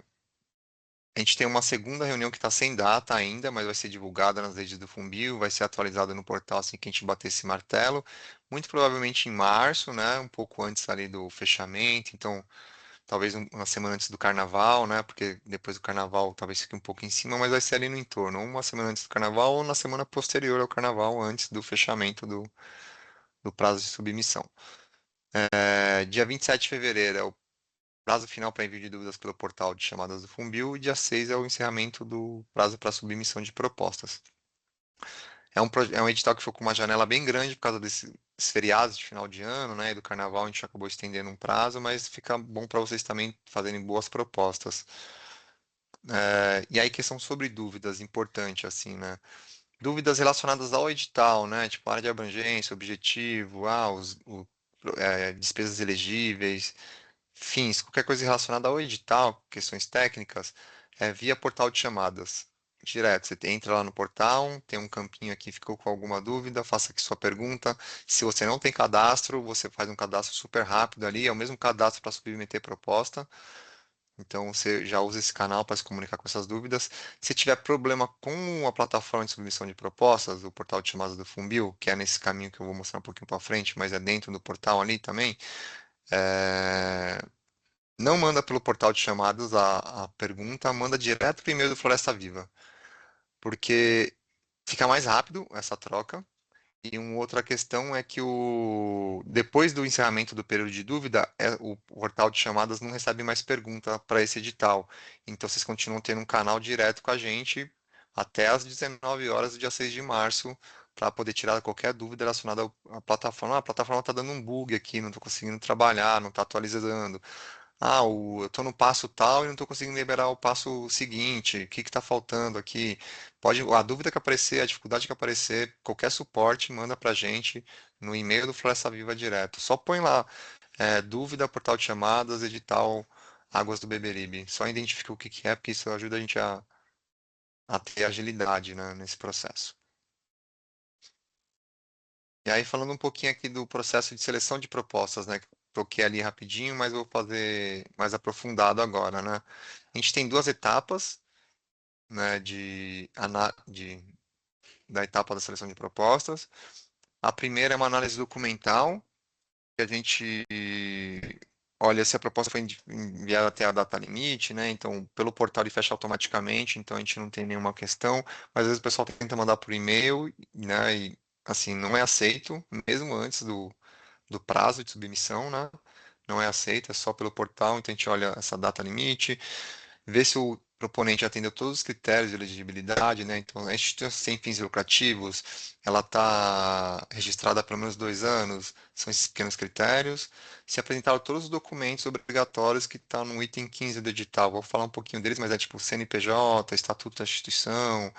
a gente tem uma segunda reunião que está sem data ainda, mas vai ser divulgada nas redes do Fumbio, vai ser atualizada no portal assim que a gente bater esse martelo. Muito provavelmente em março, né, um pouco antes ali do fechamento. Então, talvez uma semana antes do carnaval, né? Porque depois do carnaval talvez fique um pouco em cima, mas vai ser ali no entorno, uma semana antes do carnaval ou na semana posterior ao carnaval, antes do fechamento do prazo de submissão. Dia 27 de fevereiro é o prazo final para envio de dúvidas pelo portal de chamadas do Fumbio e dia 6 é o encerramento do prazo para submissão de propostas. É um edital que ficou com uma janela bem grande por causa desses feriados de final de ano, né? E do carnaval a gente acabou estendendo um prazo, mas fica bom para vocês também fazerem boas propostas. E aí, questão sobre dúvidas, importante, assim, né? Dúvidas relacionadas ao edital, né? Tipo, área de abrangência, objetivo, despesas elegíveis, fins, qualquer coisa relacionada ao edital, questões técnicas, via portal de chamadas. Direto, você entra lá no portal, tem um campinho aqui, ficou com alguma dúvida, faça aqui sua pergunta. Se você não tem cadastro, você faz um cadastro super rápido ali, é o mesmo cadastro para submeter proposta. Então você já usa esse canal para se comunicar com essas dúvidas. Se tiver problema com a plataforma de submissão de propostas, o portal de chamadas do Fumbio, que é nesse caminho que eu vou mostrar um pouquinho para frente, mas é dentro do portal ali também, é, não manda pelo portal de chamadas a pergunta, manda direto para o e-mail do Floresta Viva, porque fica mais rápido essa troca. E uma outra questão é que depois do encerramento do período de dúvida, o portal de chamadas não recebe mais pergunta para esse edital. Então vocês continuam tendo um canal direto com a gente até às 19 horas do dia 6 de março para poder tirar qualquer dúvida relacionada à plataforma. Ah, a plataforma está dando um bug aqui, não estou conseguindo trabalhar, não está atualizando. Eu estou no passo tal e não estou conseguindo liberar o passo seguinte. O que está faltando aqui? A dúvida que aparecer, a dificuldade que aparecer, qualquer suporte, manda para a gente no e-mail do Floresta Viva direto. Só põe lá, dúvida, portal de chamadas, edital Águas do Beberibe. Só identifica o que que é, porque isso ajuda a gente a ter agilidade, né, nesse processo. E aí, falando um pouquinho aqui do processo de seleção de propostas, né? Toquei ali rapidinho, mas vou fazer mais aprofundado agora, né? A gente tem duas etapas, né, da etapa da seleção de propostas. A primeira é uma análise documental, que a gente olha se a proposta foi enviada até a data limite, né? Então, pelo portal ele fecha automaticamente, então a gente não tem nenhuma questão. Mas às vezes o pessoal tenta mandar por e-mail, né? E assim, não é aceito, mesmo antes do prazo de submissão, né? Não é aceito, é só pelo portal, então a gente olha essa data limite, ver se o proponente atendeu todos os critérios de elegibilidade, né? Então, a instituição sem fins lucrativos, ela está registrada há pelo menos 2 anos, são esses pequenos critérios. Se apresentaram todos os documentos obrigatórios que estão no item 15 do edital. Vou falar um pouquinho deles, mas é tipo CNPJ, Estatuto da Instituição,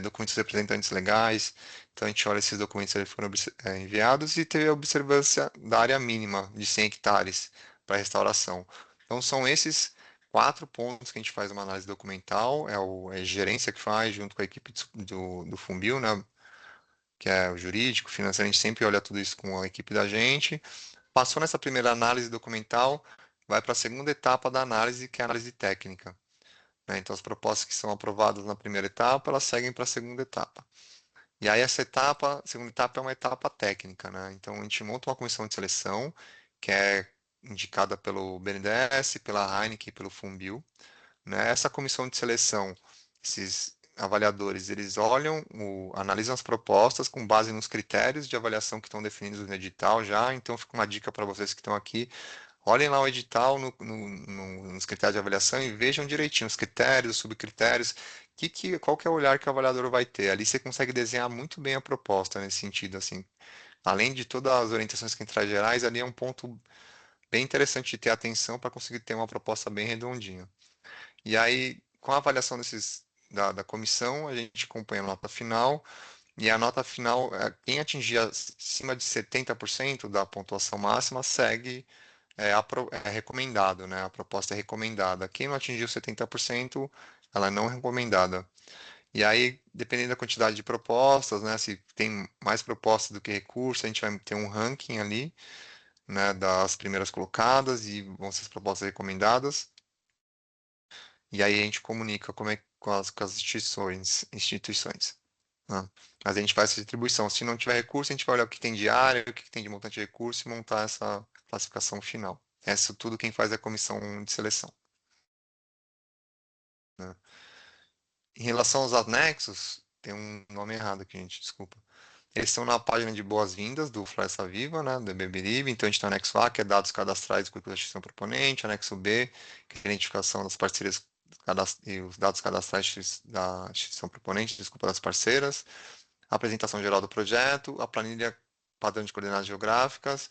documentos representantes legais. Então, a gente olha esses documentos que foram enviados e teve a observância da área mínima de 100 hectares para restauração. Então, são esses 4 pontos que a gente faz uma análise documental, é a gerência que faz, junto com a equipe do Fumbio, né, que é o jurídico, financeiro, a gente sempre olha tudo isso com a equipe da gente. Passou nessa primeira análise documental, vai para a segunda etapa da análise, que é a análise técnica, né? Então, as propostas que são aprovadas na primeira etapa, elas seguem para a segunda etapa. E aí, essa etapa, a segunda etapa é uma etapa técnica, né? Então, a gente monta uma comissão de seleção, que é indicada pelo BNDES, pela Heineken e pelo Fumbio, né? Essa comissão de seleção, esses avaliadores, eles olham, analisam as propostas com base nos critérios de avaliação que estão definidos no edital já. Então, fica uma dica para vocês que estão aqui. Olhem lá o edital nos critérios de avaliação e vejam direitinho os critérios, os subcritérios, qual que é o olhar que o avaliador vai ter. Ali você consegue desenhar muito bem a proposta nesse sentido, assim. além de todas as orientações que a gente traz gerais, ali é um ponto bem interessante de ter atenção para conseguir ter uma proposta bem redondinha. E aí, com a avaliação da comissão, a gente acompanha a nota final, e a nota final, quem atingir acima de 70% da pontuação máxima segue, é recomendado, né? A proposta é recomendada. Quem não atingiu 70%, ela não é recomendada. E aí, dependendo da quantidade de propostas, né? Se tem mais propostas do que recurso, a gente vai ter um ranking ali, né? Das primeiras colocadas e vão ser as propostas recomendadas. E aí a gente comunica como é com as instituições, né? Mas a gente faz essa distribuição. Se não tiver recurso, a gente vai olhar o que tem de área, o que tem de montante de recurso e montar essa classificação final. Isso tudo quem faz é a comissão de seleção, né? Em relação aos anexos, tem um nome errado aqui, gente, desculpa. Eles estão na página de boas-vindas do Floresta Viva, né, do Beberibe. Então, a gente tem o anexo A, que é dados cadastrais do currículo da instituição proponente, anexo B, que é a identificação das parceiras e os dados cadastrais da instituição proponente, desculpa, das parceiras, a apresentação geral do projeto, a planilha padrão de coordenadas geográficas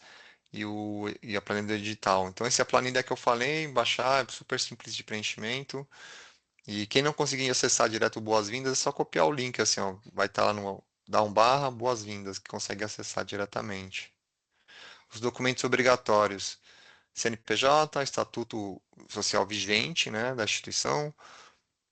e a planilha digital. Então, essa é a planilha que eu falei, baixar, é super simples de preenchimento. E quem não conseguir acessar direto o Boas-Vindas, é só copiar o link, assim, ó, vai estar lá no dá um barra Boas-Vindas, que consegue acessar diretamente. Os documentos obrigatórios, CNPJ, Estatuto Social vigente, né, da instituição,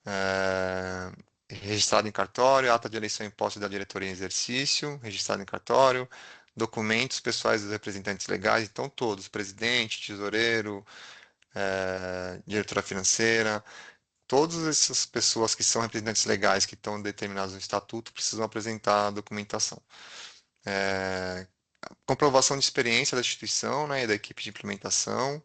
é, registrado em cartório, ata de eleição e posse da diretoria em exercício, registrado em cartório, documentos pessoais dos representantes legais, então todos, presidente, tesoureiro, diretora financeira, todas essas pessoas que são representantes legais que estão determinados no estatuto precisam apresentar a documentação. Comprovação de experiência da instituição, né, e da equipe de implementação.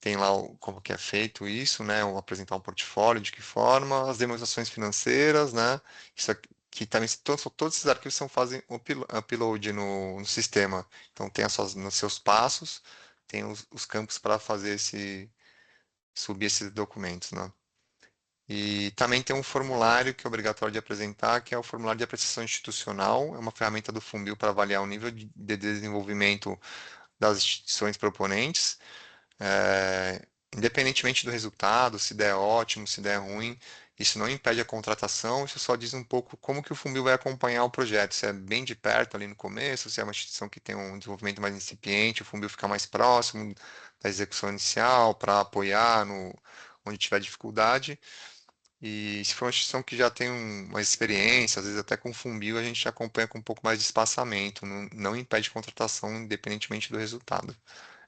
Tem lá como que é feito isso, né, apresentar um portfólio, de que forma, as demonstrações financeiras, né, isso aqui também, todos esses arquivos fazem upload no sistema. Então, tem nos seus passos, tem os campos para fazer subir esses documentos, né. E também tem um formulário que é obrigatório de apresentar, que é o formulário de apreciação institucional. É uma ferramenta do Funbil para avaliar o nível de desenvolvimento das instituições proponentes. Independentemente do resultado, se der ótimo, se der ruim, isso não impede a contratação, isso só diz um pouco como que o Funbil vai acompanhar o projeto, se é bem de perto ali no começo, se é uma instituição que tem um desenvolvimento mais incipiente, o Funbil fica mais próximo da execução inicial para apoiar onde tiver dificuldade. E se for uma instituição que já tem uma experiência, às vezes até com funbil, a gente acompanha com um pouco mais de espaçamento, não impede contratação independentemente do resultado.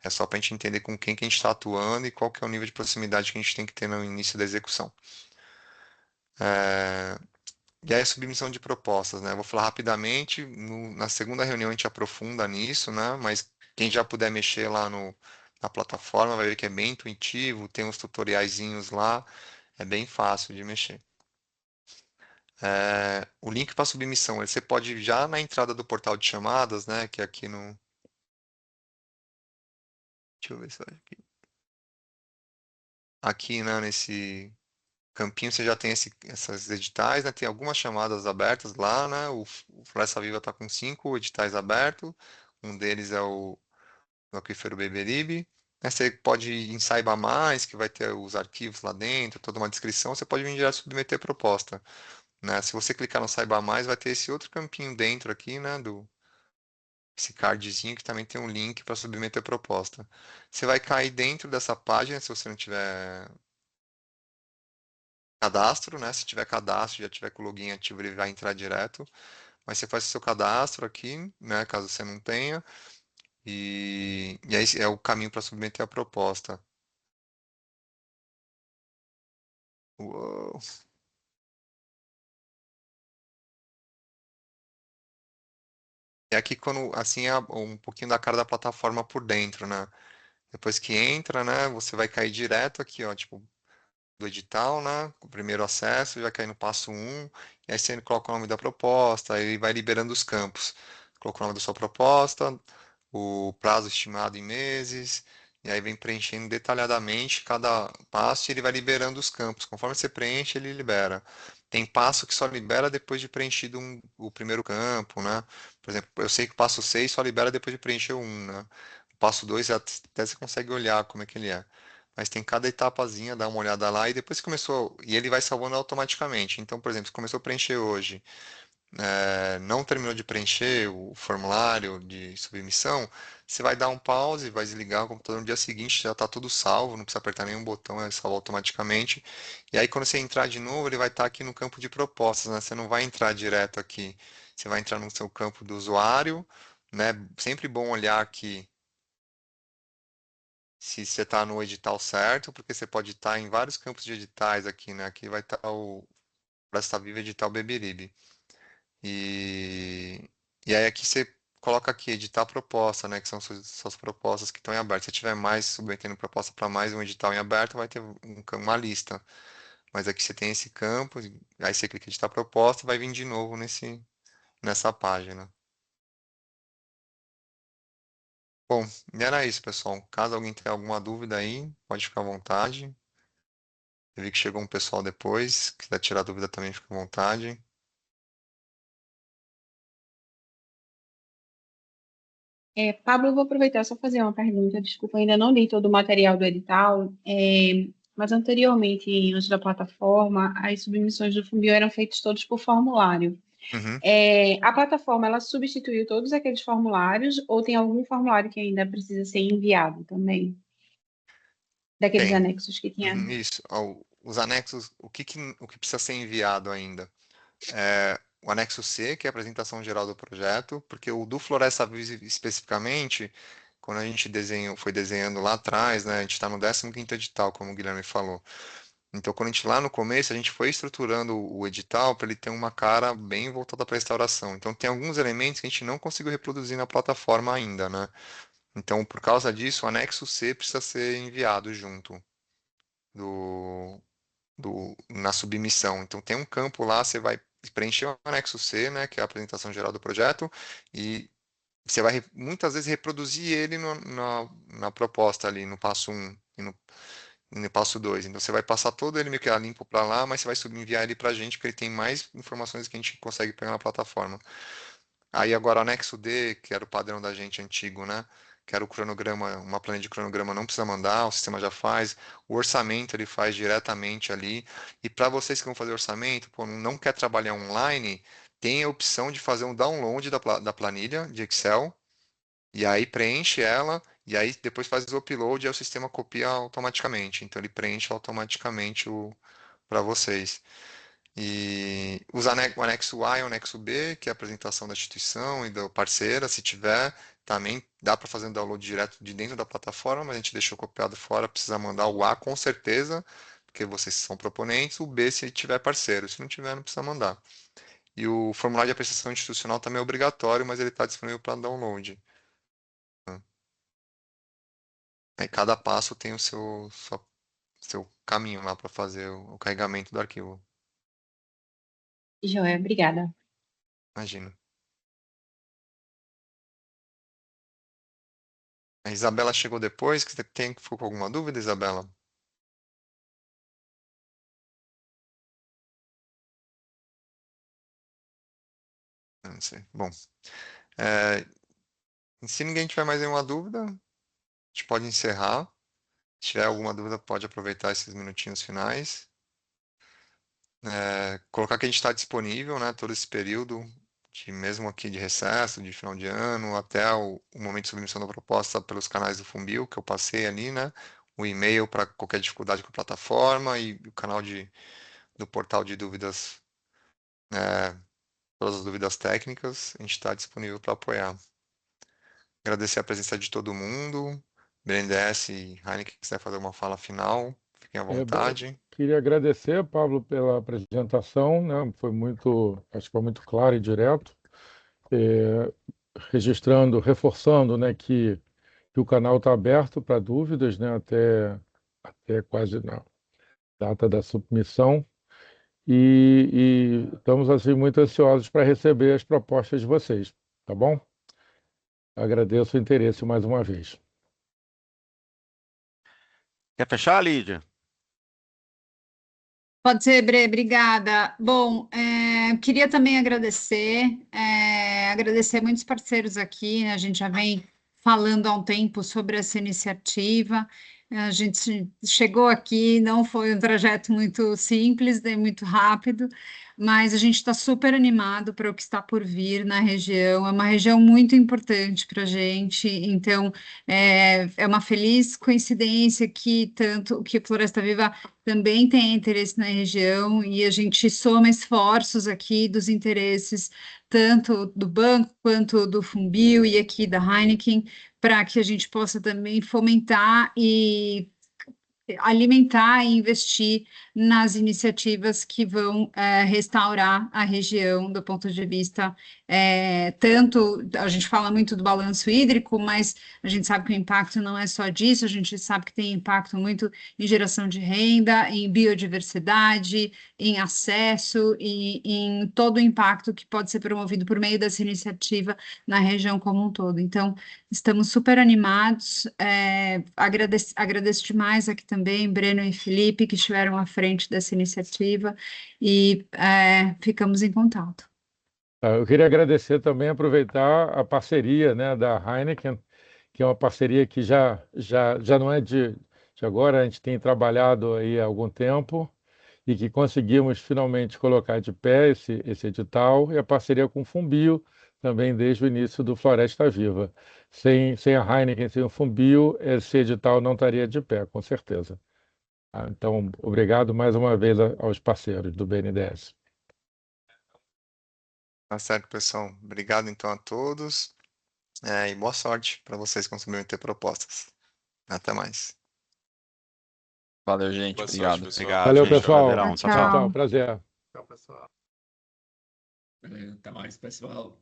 É só para a gente entender com quem que a gente está atuando e qual que é o nível de proximidade que a gente tem que ter no início da execução. E aí a submissão de propostas, né? Eu vou falar rapidamente, na segunda reunião a gente aprofunda nisso, né? Mas quem já puder mexer lá na plataforma vai ver que é bem intuitivo, tem uns tutoriaizinhos lá, é bem fácil de mexer. O link para submissão, você pode ir já na entrada do portal de chamadas, né? Que é aqui no. Deixa eu ver se eu acho aqui. Aqui, né, nesse campinho você já tem essas editais, né? Tem algumas chamadas abertas lá, né? O Floresta Viva está com 5 editais abertos. Um deles é o Aquífero Beberibe. Né, você pode ir em Saiba Mais, que vai ter os arquivos lá dentro, toda uma descrição. Você pode vir direto submeter proposta, né? Se você clicar no Saiba Mais, vai ter esse outro campinho dentro aqui, né? Esse cardzinho que também tem um link para submeter proposta. Você vai cair dentro dessa página se você não tiver cadastro, né? Se tiver cadastro, já tiver com o login ativo, ele vai entrar direto. Mas você faz o seu cadastro aqui, né? Caso você não tenha. E aí é o caminho para submeter a proposta. Uou. É aqui quando, assim, é um pouquinho da cara da plataforma por dentro, né? Depois que entra, né? Você vai cair direto aqui, ó, tipo, do edital, né? O primeiro acesso, vai cair no passo um e aí você coloca o nome da proposta, aí vai liberando os campos. Coloca o nome da sua proposta, o prazo estimado em meses, e aí vem preenchendo detalhadamente cada passo e ele vai liberando os campos. Conforme você preenche, ele libera. Tem passo que só libera depois de preenchido o primeiro campo, né? Por exemplo, eu sei que o passo 6 só libera depois de preencher o 1, né? O passo 2 até você consegue olhar como é que ele é. Mas tem cada etapazinha, dá uma olhada lá e depois que começou, e ele vai salvando automaticamente. Então, por exemplo, se começou a preencher hoje, não terminou de preencher o formulário de submissão, você vai dar um pause, vai desligar o computador no dia seguinte, já está tudo salvo, não precisa apertar nenhum botão, ele salva automaticamente. E aí quando você entrar de novo, ele vai estar aqui no campo de propostas, né? Você não vai entrar direto aqui, você vai entrar no seu campo do usuário, né? Sempre bom olhar aqui se você está no edital certo, porque você pode estar em vários campos de editais aqui, né? Aqui vai estar o Presta Viva Edital Beberibe. E, e aí aqui você coloca aqui editar proposta, né? Que são suas propostas que estão em aberto. Se tiver mais, submetendo proposta para mais um edital em aberto, vai ter uma lista. Mas aqui você tem esse campo, aí você clica em editar proposta, vai vir de novo nessa página. Bom, e era isso, pessoal. Caso alguém tenha alguma dúvida aí, pode ficar à vontade. Eu vi que chegou um pessoal depois, quiser tirar dúvida também, fica à vontade. Pablo, eu vou aproveitar só fazer uma pergunta. Desculpa, ainda não li todo o material do edital, mas anteriormente, antes da plataforma, as submissões do Funbil eram feitas todas por formulário. Uhum. A plataforma, ela substituiu todos aqueles formulários ou tem algum formulário que ainda precisa ser enviado também? Daqueles Tem. anexos que tinha? Uhum, isso. Ó, os anexos, o que precisa ser enviado ainda? O anexo C, que é a apresentação geral do projeto, porque o do Floresta Viva especificamente, quando a gente foi desenhando lá atrás, né, a gente está no 15º edital, como o Guilherme falou. Então, quando a gente lá no começo, a gente foi estruturando o edital para ele ter uma cara bem voltada para a restauração. Então, tem alguns elementos que a gente não conseguiu reproduzir na plataforma ainda, né? Então, por causa disso, o anexo C precisa ser enviado junto do, na submissão. Então tem um campo lá, você vai preencher o anexo C, né, que é a apresentação geral do projeto, e você vai muitas vezes reproduzir ele na proposta ali, no passo 1 e no passo 2. Então você vai passar todo ele meio que a limpo para lá, mas você vai enviar ele para a gente, porque ele tem mais informações que a gente consegue pegar na plataforma. Aí agora o anexo D, que era o padrão da gente antigo, né? Que era o cronograma, uma planilha de cronograma não precisa mandar, o sistema já faz. O orçamento ele faz diretamente ali. E para vocês que vão fazer orçamento, pô, não quer trabalhar online, tem a opção de fazer um download da planilha de Excel. E aí preenche ela, e aí depois faz o upload e aí o sistema copia automaticamente. Então ele preenche automaticamente para vocês. E o anexo A e o anexo B, que é a apresentação da instituição e da parceira, se tiver, também dá para fazer um download direto de dentro da plataforma, mas a gente deixou copiado fora, precisa mandar o A com certeza, porque vocês são proponentes, o B se tiver parceiro, se não tiver, não precisa mandar. E o formulário de apreciação institucional também é obrigatório, mas ele está disponível para download. Aí cada passo tem seu caminho lá para fazer o carregamento do arquivo. Joia, obrigada. Imagina. A Isabela chegou depois, que você ficou com alguma dúvida, Isabela? Não sei. Bom, é, se ninguém tiver mais nenhuma dúvida, a gente pode encerrar. Se tiver alguma dúvida, pode aproveitar esses minutinhos finais. Colocar que a gente está disponível, né, todo esse período, mesmo aqui de recesso, de final de ano, até o momento de submissão da proposta pelos canais do Funbil, que eu passei ali, né? O e-mail para qualquer dificuldade com a plataforma e o canal do portal de dúvidas, todas as dúvidas técnicas, a gente está disponível para apoiar. Agradecer a presença de todo mundo. BNDES e Heineken, quiser fazer uma fala final, fiquem à vontade. Queria agradecer, Pablo, pela apresentação, né? Acho que foi muito claro e direto, é, registrando, reforçando, né, que o canal está aberto para dúvidas, né, até quase na data da submissão. E estamos assim muito ansiosos para receber as propostas de vocês, tá bom? Agradeço o interesse mais uma vez. Quer fechar, Lídia? Pode ser, Bre, obrigada. Bom, queria também agradecer muitos parceiros aqui, né? A gente já vem falando há um tempo sobre essa iniciativa. A gente chegou aqui, não foi um trajeto muito simples, nem muito rápido, mas a gente está super animado para o que está por vir na região. É uma região muito importante para a gente, então é uma feliz coincidência que tanto que Floresta Viva também tem interesse na região e a gente soma esforços aqui dos interesses tanto do banco quanto do Fumbio e aqui da Heineken, para que a gente possa também fomentar e alimentar e investir nas iniciativas que vão restaurar a região do ponto de vista tanto, a gente fala muito do balanço hídrico, mas a gente sabe que o impacto não é só disso, a gente sabe que tem impacto muito em geração de renda, em biodiversidade, em acesso e em todo o impacto que pode ser promovido por meio dessa iniciativa na região como um todo. Então, estamos super animados, agradeço demais aqui também, Breno e Felipe, que estiveram à frente dessa iniciativa, e ficamos em contato. Eu queria agradecer também, aproveitar a parceria, né, da Heineken, que é uma parceria que já não é de agora, a gente tem trabalhado aí há algum tempo e que conseguimos finalmente colocar de pé esse edital, e a parceria com o Fumbio, também desde o início do Floresta Viva. Sem a Heineken, sem o Fumbio, esse edital não estaria de pé, com certeza. Então, obrigado mais uma vez aos parceiros do BNDES. Tá certo, pessoal. Obrigado então a todos. E boa sorte para vocês que submeter propostas. Até mais. Valeu, gente. Boa Obrigado. sorte, pessoal. Obrigado, Valeu, gente. pessoal. Prazerão. Tchau, tchau. Tchau. Prazer. Até mais, pessoal.